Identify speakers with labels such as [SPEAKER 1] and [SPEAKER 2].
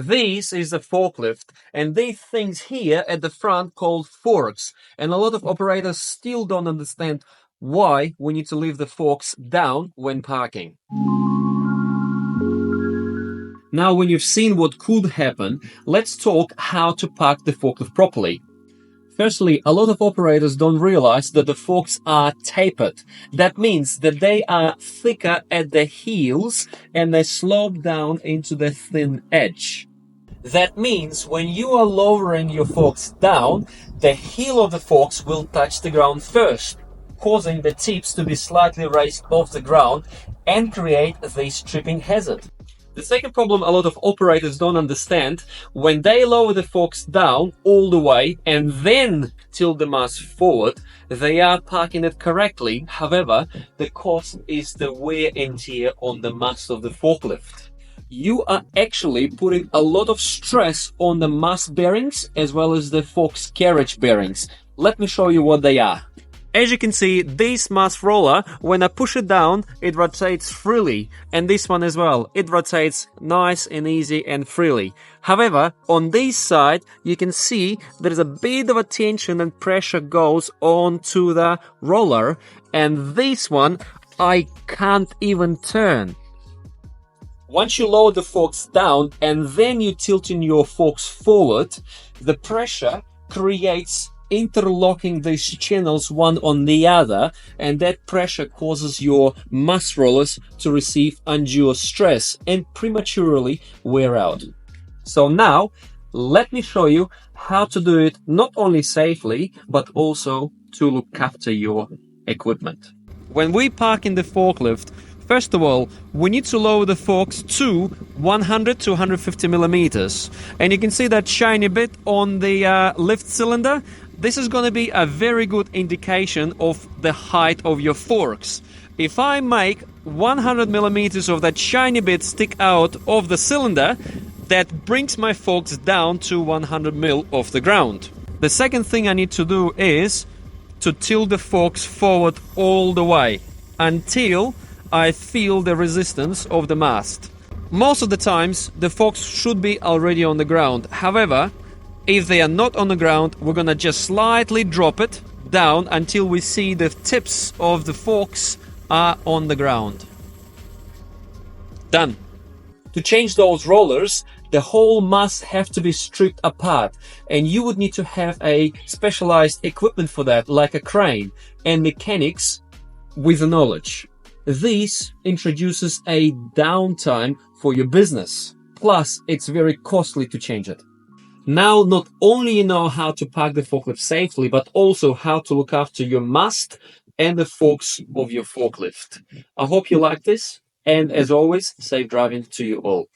[SPEAKER 1] This is the forklift, and these things here at the front called forks. And a lot of operators still don't understand why we need to leave the forks down when parking. Now, when you've seen what could happen, let's talk how to park the forklift properly. Firstly, a lot of operators don't realize that the forks are tapered. That means that they are thicker at the heels and they slope down into the thin edge. That means when you are lowering your forks down, the heel of the forks will touch the ground first, causing the tips to be slightly raised off the ground and create this tripping hazard. The second problem a lot of operators don't understand, when they lower the forks down all the way and then tilt the mast forward, they are parking it correctly. However, the cause is the wear and tear on the mast of the forklift. You are actually putting a lot of stress on the mast bearings as well as the forks carriage bearings. Let me show you what they are. As you can see, this mast roller, when I push it down, it rotates freely. And this one as well, it rotates nice and easy and freely. However, on this side, you can see there is a bit of a tension and pressure goes onto the roller. And this one, I can't even turn. Once you lower the forks down and then you tilting your forks forward, the pressure creates interlocking these channels one on the other, and that pressure causes your mast rollers to receive undue stress and prematurely wear out. So now let me show you how to do it not only safely but also to look after your equipment. When we park in the forklift, first of all, we need to lower the forks to 100 to 150 millimeters. And you can see that shiny bit on the lift cylinder. This is going to be a very good indication of the height of your forks. If I make 100 millimeters of that shiny bit stick out of the cylinder, that brings my forks down to 100 mil off the ground. The second thing I need to do is to tilt the forks forward all the way until I feel the resistance of the mast. Most of the times the forks should be already on the ground. However, if they are not on the ground, we're gonna just slightly drop it down until we see the tips of the forks are on the ground. Done. To change those rollers, the whole must have to be stripped apart, and you would need to have a specialized equipment for that, like a crane, and mechanics with the knowledge. This introduces a downtime for your business. Plus, it's very costly to change it. Now, not only you know how to park the forklift safely, but also how to look after your mast and the forks of your forklift. I hope you like this, and as always, safe driving to you all.